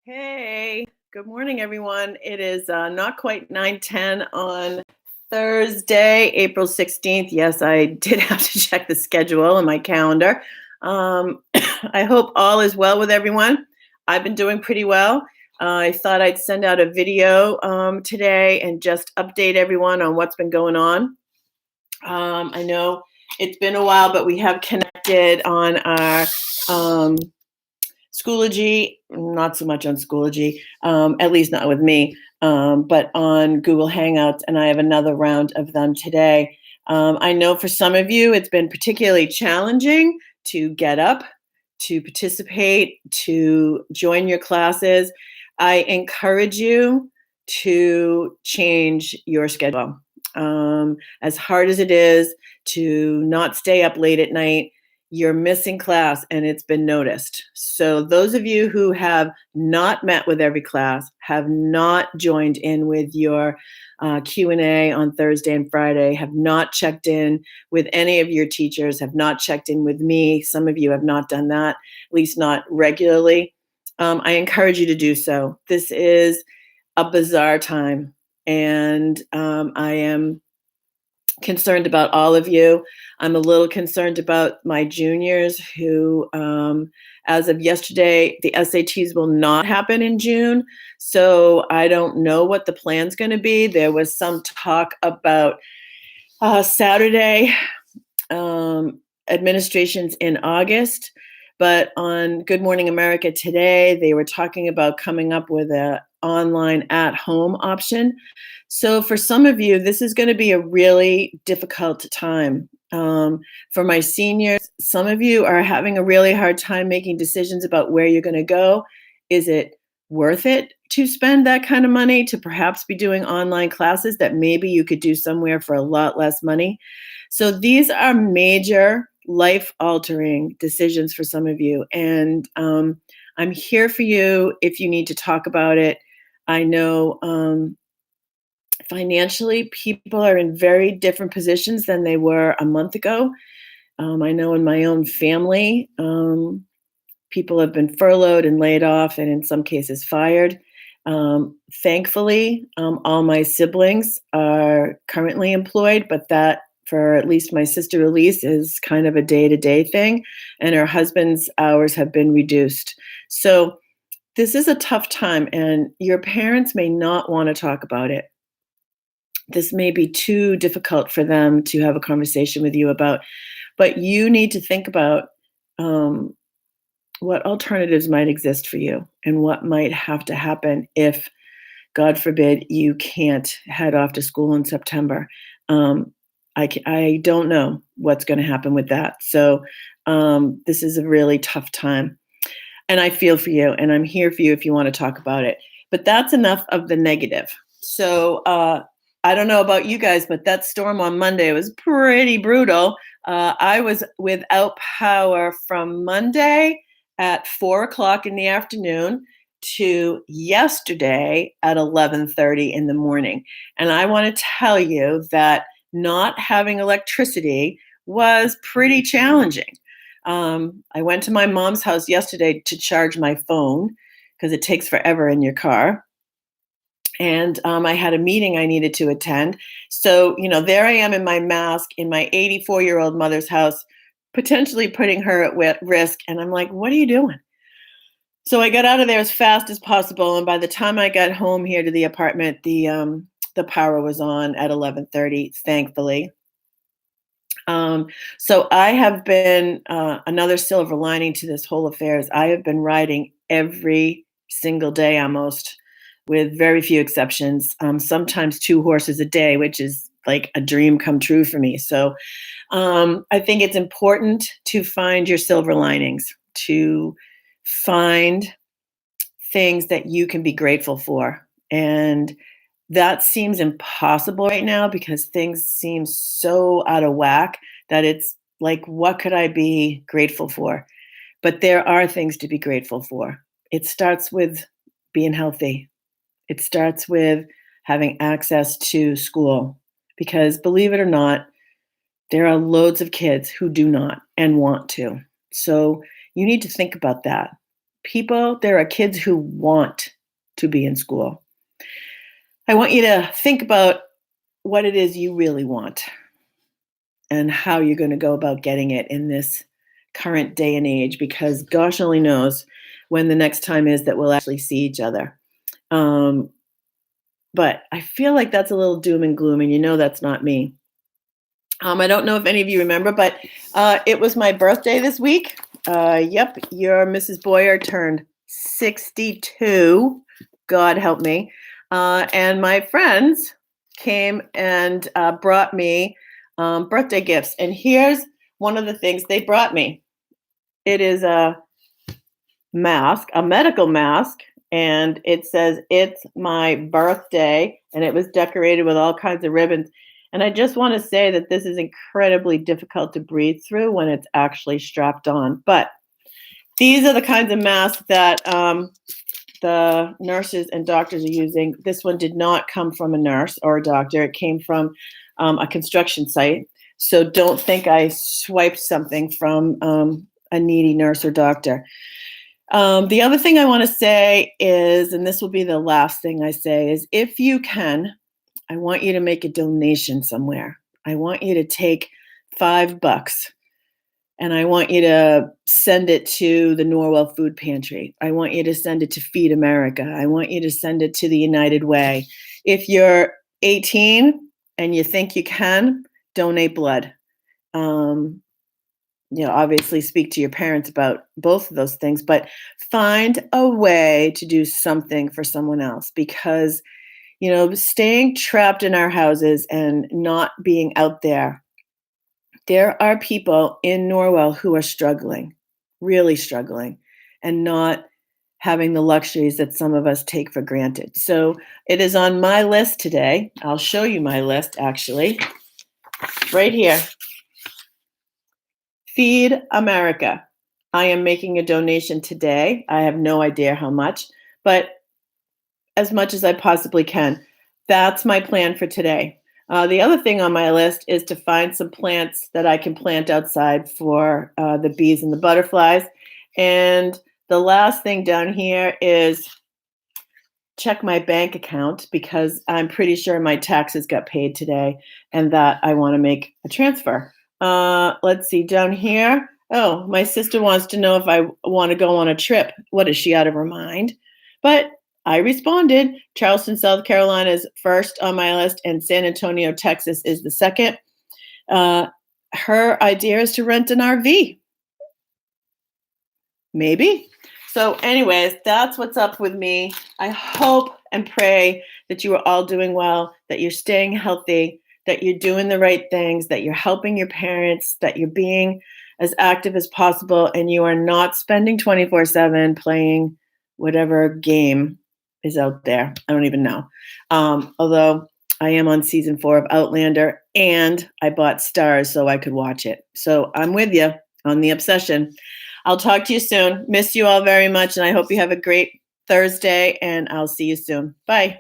Hey, good morning, everyone. It is not quite 9:10 on Thursday, April 16th. Yes, I did have to check the schedule and my calendar. I hope all is well with everyone. I've been doing pretty well. I thought I'd send out a video today and just update everyone on what's been going on. I know it's been a while, but we have connected on our um, Schoology, not so much on Schoology, at least not with me, but on Google Hangouts, and I have another round of them today. I know for some of you, it's been particularly challenging to get up, to participate, to join your classes. I encourage you to change your schedule. As hard as it is to not stay up late at night, you're missing class and it's been noticed. So those of you who have not met with every class, have not joined in with your Q&A on Thursday and Friday, have not checked in with any of your teachers, have not checked in with me. Some of you have not done that, at least not regularly. I encourage you to do so. This is a bizarre time, and I am concerned about all of you. I'm a little concerned about my juniors who, as of yesterday, the SATs will not happen in June. So I don't know what the plan's going to be. There was some talk about Saturday administrations in August. But on Good Morning America today, they were talking about coming up with an online at-home option. So for some of you, this is going to be a really difficult time. For my seniors, some of you are having a really hard time making decisions about where you're going to go. Is it worth it to spend that kind of money to perhaps be doing online classes that maybe you could do somewhere for a lot less money? So these are major life-altering decisions for some of you. And I'm here for you if you need to talk about it. I know financially, people are in very different positions than they were a month ago. I know in my own family, people have been furloughed and laid off, and in some cases fired. Thankfully, all my siblings are currently employed, but that for at least my sister Elise is kind of a day-to-day thing, and her husband's hours have been reduced. So this is a tough time, and your parents may not want to talk about it. This may be too difficult for them to have a conversation with you about, but you need to think about um, what alternatives might exist for you and what might have to happen if, God forbid, you can't head off to school in September. I don't know what's going to happen with that. So this is a really tough time. And I feel for you, and I'm here for you if you want to talk about it. But that's enough of the negative. So I don't know about you guys, but that storm on Monday was pretty brutal. I was without power from Monday at 4 o'clock in the afternoon to yesterday at 11:30 in the morning. And I want to tell you that not having electricity was pretty challenging. I went to my mom's house yesterday to charge my phone because it takes forever in your car. And I had a meeting I needed to attend. So, there I am in my mask in my 84-year-old mother's house, potentially putting her at risk. And I'm like, what are you doing? So I got out of there as fast as possible. And by the time I got home here to the apartment, the power was on at 11:30, thankfully. So I have been another silver lining to this whole affair is I have been riding every single day almost, with very few exceptions. Sometimes 2 horses a day, which is like a dream come true for me. So I think it's important to find your silver linings, to find things that you can be grateful for. And that seems impossible right now because things seem so out of whack that it's like, what could I be grateful for? But there are things to be grateful for. It starts with being healthy. It starts with having access to school because, believe it or not, there are loads of kids who do not and want to. So you need to think about that. there are kids who want to be in school. I want you to think about what it is you really want and how you're going to go about getting it in this current day and age, because gosh only knows when the next time is that we'll actually see each other. But I feel like that's a little doom and gloom, and you know that's not me. I don't know if any of you remember, but it was my birthday this week. Yep, your Mrs. Boyer turned 62. God help me. And my friends came and brought me birthday gifts. And here's one of the things they brought me. It is a mask, a medical mask, and it says, "It's my birthday," and it was decorated with all kinds of ribbons. And I just want to say that this is incredibly difficult to breathe through when it's actually strapped on. But these are the kinds of masks that the nurses and doctors are using. This one did not come from a nurse or a doctor. It came from a construction site. So don't think I swiped something from a needy nurse or doctor. The other thing I want to say is, and this will be the last thing I say, is if you can, I want you to make a donation somewhere. I want you to take $5 and I want you to send it to the Norwell Food Pantry. I want you to send it to Feed America. I want you to send it to the United Way. If you're 18 and you think you can, donate blood. Obviously speak to your parents about both of those things, but find a way to do something for someone else, because, staying trapped in our houses and not being out there are people in Norwell who are struggling, really struggling, and not having the luxuries that some of us take for granted. So it is on my list today. I'll show you my list, actually, right here. Feed America. I am making a donation today. I have no idea how much, but as much as I possibly can. That's my plan for today. The other thing on my list is to find some plants that I can plant outside for the bees and the butterflies. And the last thing down here is check my bank account, because I'm pretty sure my taxes got paid today and that I want to make a transfer. Let's see, down here. Oh, my sister wants to know if I want to go on a trip. What, is she out of her mind? But I responded. Charleston, South Carolina is first on my list, and San Antonio, Texas is the second. Her idea is to rent an RV. Maybe. So anyways, that's what's up with me. I hope and pray that you are all doing well, that you're staying healthy, that you're doing the right things, that you're helping your parents, that you're being as active as possible, and you are not spending 24/7 playing whatever game is out there. I don't even know. Although I am on season 4 of Outlander, and I bought Stars so I could watch it. So I'm with you on the obsession. I'll talk to you soon. Miss you all very much, and I hope you have a great Thursday, and I'll see you soon. Bye.